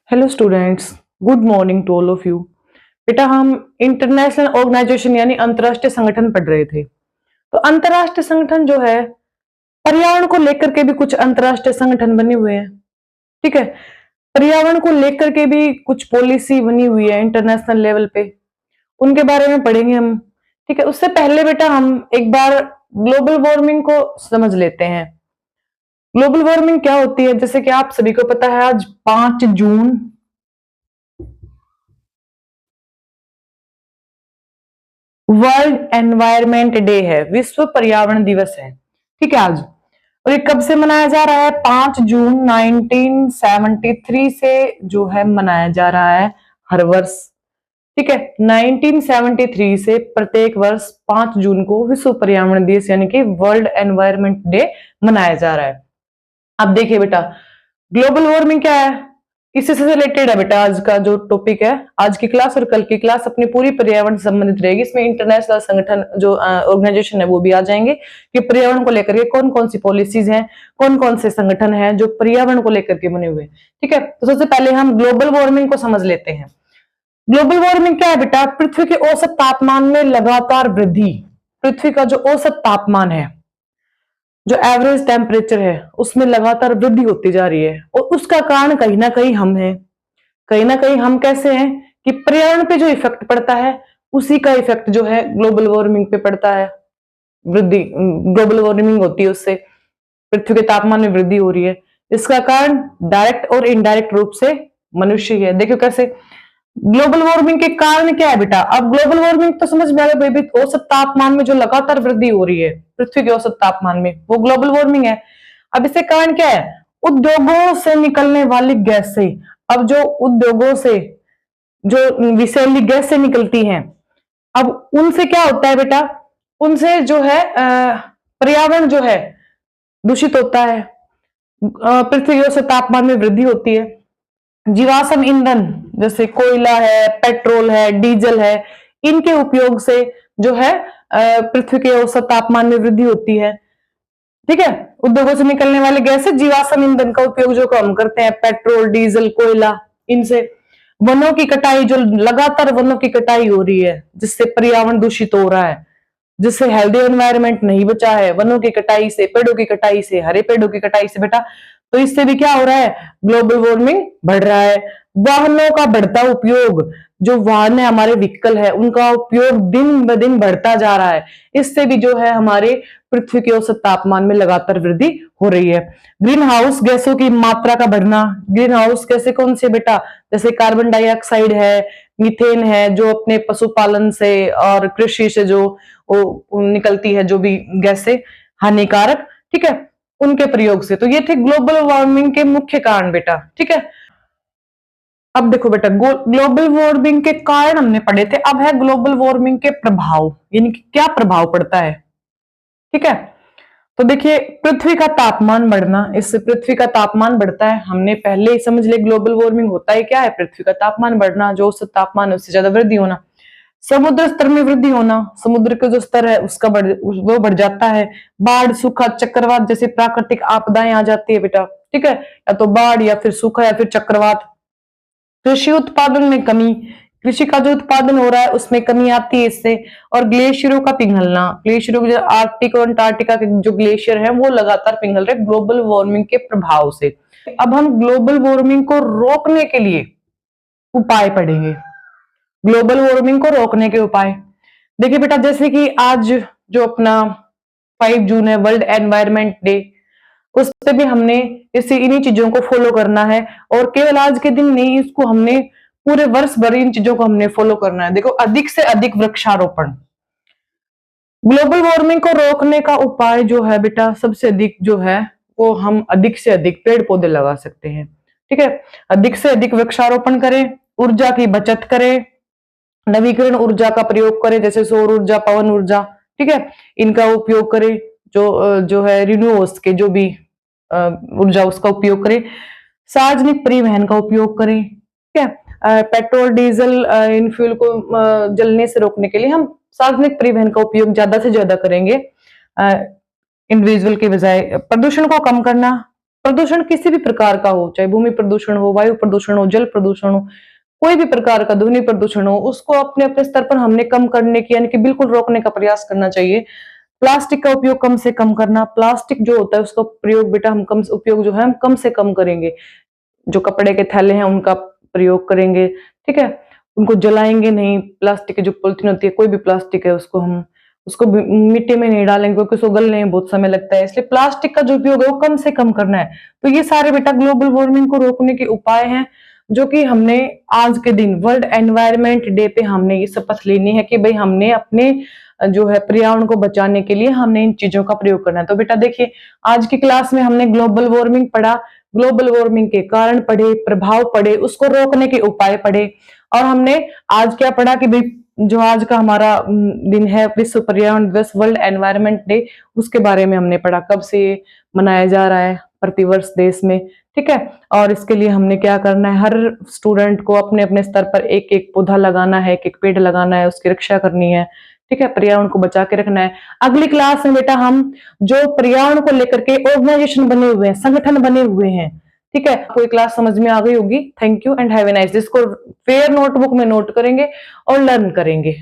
Hello students, good morning to all of you. बेटा हम international organisation यानी अंतर्राष्ट्रीय संगठन पढ़ रहे थे। तो अंतर्राष्ट्रीय संगठन जो है पर्यावरण को लेकर के भी कुछ अंतर्राष्ट्रीय संगठन बने हुए हैं। ठीक है, पर्यावरण को लेकर के भी कुछ पॉलिसी बनी हुई है इंटरनेशनल लेवल पे, उनके बारे में पढ़ेंगे हम। ठीक है, उससे पहले बेटा हम एक बार ग्लोबल वार्मिंग को समझ लेते हैं। ग्लोबल वार्मिंग क्या होती है, जैसे कि आप सभी को पता है आज 5 जून वर्ल्ड एनवायरमेंट डे है, विश्व पर्यावरण दिवस है। ठीक है आज, और ये कब से मनाया जा रहा है? 5 जून 1973 से जो है मनाया जा रहा है हर वर्ष। ठीक है, 1973 से प्रत्येक वर्ष 5 जून को विश्व पर्यावरण दिवस यानी कि वर्ल्ड एनवायरमेंट डे मनाया जा रहा है। अब देखिए बेटा, ग्लोबल वार्मिंग क्या है, इसी से रिलेटेड है बेटा आज का जो टॉपिक है। आज की क्लास और कल की क्लास अपनी पूरी पर्यावरण से संबंधित रहेगी। इसमें इंटरनेशनल संगठन जो ऑर्गेनाइजेशन है वो भी आ जाएंगे कि पर्यावरण को लेकर के कौन कौन सी पॉलिसीज हैं, कौन कौन से संगठन हैं जो पर्यावरण को लेकर के बने हुए हैं। ठीक है, तो सबसे पहले हम ग्लोबल वार्मिंग को समझ लेते हैं। ग्लोबल वार्मिंग क्या है बेटा? पृथ्वी के औसत तापमान में लगातार वृद्धि। पृथ्वी का जो औसत तापमान है, जो एवरेज टेम्परेचर है, उसमें लगातार वृद्धि होती जा रही है और उसका कारण कहीं ना कहीं हम हैं। कहीं ना कहीं हम कैसे हैं कि पर्यावरण पे जो इफेक्ट पड़ता है उसी का इफेक्ट जो है ग्लोबल वार्मिंग पे पड़ता है। वृद्धि ग्लोबल वार्मिंग होती है, उससे पृथ्वी के तापमान में वृद्धि हो रही है। इसका कारण डायरेक्ट और इनडायरेक्ट रूप से मनुष्य ही है। देखो कैसे ग्लोबल वार्मिंग के कारण क्या है बेटा। अब ग्लोबल वार्मिंग तो समझ में आ गया बेबी, औसत तापमान में जो लगातार वृद्धि हो रही है पृथ्वी के औसत तापमान में, वो ग्लोबल वार्मिंग है। अब इससे कारण क्या है? उद्योगों से निकलने वाली गैसें। अब जो उद्योगों से जो विषैली गैसें निकलती हैं, अब उनसे क्या होता है बेटा? उनसे जो है पर्यावरण जो है दूषित होता है। पृथ्वी के औसत तापमान में वृद्धि होती है। जीवाश्म ईंधन जैसे कोयला है, पेट्रोल है, डीजल है, इनके उपयोग से जो है पृथ्वी के औसत तापमान में वृद्धि होती है। ठीक है, उद्योगों से निकलने वाले गैस है, जीवाश्म ईंधन का उपयोग जो हम करते हैं, पेट्रोल, डीजल, कोयला, इनसे। वनों की कटाई, जो लगातार वनों की कटाई हो रही है जिससे पर्यावरण दूषित हो रहा है, जिससे हेल्दी एनवायरनमेंट नहीं बचा है, वनों की कटाई से, पेड़ों की कटाई से, हरे पेड़ों की कटाई से बेटा। तो इससे भी क्या हो रहा है? ग्लोबल वार्मिंग बढ़ रहा है। वाहनों का बढ़ता उपयोग, जो वाहन है हमारे व्हीकल है, उनका उपयोग दिन ब दिन बढ़ता जा रहा है। इससे भी जो है हमारे पृथ्वी के औसत तापमान में लगातार वृद्धि हो रही है। ग्रीन हाउस गैसों की मात्रा का बढ़ना। ग्रीन हाउस गैसें कौन से बेटा? जैसे कार्बन डाइऑक्साइड है, मीथेन है, जो अपने पशुपालन से और कृषि से जो वो निकलती है, जो भी गैसें हानिकारक, ठीक है, उनके प्रयोग से। तो ये थे ग्लोबल वार्मिंग के मुख्य कारण बेटा। ठीक है, अब देखो बेटा, ग्लोबल वार्मिंग के कारण हमने पढ़े थे, अब है ग्लोबल वार्मिंग के प्रभाव, यानी कि क्या प्रभाव पड़ता है। ठीक है, तो देखिए पृथ्वी का तापमान बढ़ना, इससे पृथ्वी का तापमान बढ़ता है। हमने पहले ही समझ लिया ग्लोबल वार्मिंग होता है क्या है? पृथ्वी का तापमान बढ़ना, जो औसत तापमान है उससे ज्यादा वृद्धि होना। समुद्र स्तर में वृद्धि होना, समुद्र का जो स्तर है उसका वो बढ़ जाता है। बाढ़, सूखा, चक्रवात जैसी प्राकृतिक आपदाएं आ जाती है बेटा। ठीक है, या तो बाढ़ या फिर सूखा या फिर चक्रवात। कृषि उत्पादन में कमी, कृषि का जो उत्पादन हो रहा है उसमें कमी आती है इससे। और ग्लेशियरों का पिघलना, ग्लेशियरों के जो आर्कटिक और अंटार्कटिका के जो ग्लेशियर हैं वो लगातार पिघल रहे ग्लोबल वार्मिंग के प्रभाव से। अब हम ग्लोबल वार्मिंग को रोकने के लिए उपाय पढ़ेंगे। ग्लोबल वार्मिंग को रोकने के उपाय देखिए बेटा, जैसे कि आज जो अपना 5 जून है वर्ल्ड एनवायरमेंट डे, उस पे भी हमने इन्हीं चीजों को फॉलो करना है। और केवल आज के दिन नहीं, इसको हमने पूरे वर्ष भर इन चीजों को हमने फॉलो करना है। देखो, अधिक से अधिक वृक्षारोपण। ग्लोबल वार्मिंग को रोकने का उपाय जो है बेटा, सबसे अधिक जो है वो हम अधिक से अधिक पेड़ पौधे लगा सकते हैं। ठीक है, अधिक से अधिक वृक्षारोपण करें, ऊर्जा की बचत करें, नवीकरण ऊर्जा का प्रयोग करें, जैसे सौर ऊर्जा, पवन ऊर्जा, ठीक है, इनका उपयोग करें। जो है रिन्यूएबल्स के जो भी ऊर्जा उसका उपयोग करें। सार्वजनिक परिवहन का उपयोग करें। ठीक है, पेट्रोल, डीजल, इन फ्यूल को जलने से रोकने के लिए हम सार्वजनिक परिवहन का उपयोग ज्यादा से ज्यादा करेंगे इंडिविजुअल के बजाय। प्रदूषण को कम करना, प्रदूषण किसी भी प्रकार का हो, चाहे भूमि प्रदूषण हो, वायु प्रदूषण हो, जल प्रदूषण हो, कोई भी प्रकार का ध्वनि प्रदूषण हो, उसको अपने अपने स्तर पर हमने कम करने की यानी कि बिल्कुल रोकने का प्रयास करना चाहिए। प्लास्टिक का उपयोग कम से कम करना, प्लास्टिक जो होता है उसका प्रयोग बेटा हम कम उपयोग जो है हम कम से कम करेंगे। जो कपड़े के थैले हैं उनका प्रयोग करेंगे, ठीक है? उनको जलाएँगे नहीं, प्लास्टिक की जो पॉलिथीन होती है, कोई भी प्लास्टिक है उसको हम उसको मिट्टी में नहीं डालेंगे क्योंकि उसको गलने में बहुत समय लगता है, इसलिए प्लास्टिक का जो उपयोग है वो कम से कम करना है। तो ये सारे बेटा ग्लोबल वार्मिंग को रोकने के उपाय हैं, जो कि हमने आज के दिन वर्ल्ड एनवायरनमेंट डे पे हमने ये शपथ लेनी है कि भई हमने अपने जो है पर्यावरण को बचाने के लिए हमने इन चीज़ों का प्रयोग करना है। तो बेटा देखिए, आज की क्लास में हमने ग्लोबल वार्मिंग पढ़ा, ग्लोबल वार्मिंग के कारण पढ़े, प्रभाव पढ़े, उसको रोकने के उपाय पढ़े और हमने आज क्या पढ़ा कि भई जो आज का हमारा दिन है विश्व पर्यावरण दिवस वर्ल्ड एनवायरनमेंट डे, उसके बारे में हमने पढ़ा, कब से ये मनाया जा रहा है प्रतिवर्ष देश में, ठीक है? और इसके लिए हमने क्या करना है, हर स्टूडेंट को अपने-अपने स्तर पर एक-एक पौधा लगाना है, एक-एक पेड़ लगाना है, उसकी रक्षा करनी है, ठीक है? पर्यावरण को बचा के रखना है। अगली क्लास में बेटा हम जो पर्यावरण को लेकर के ऑर्गेनाइजेशन बने हुए हैं, संगठन बने हुए हैं, ठीक है? कोई क्लास समझ में आ गई होगी। Thank you and have a nice day. इसको फेयर नोटबुक में नोट करेंगे और लर्न करेंगे।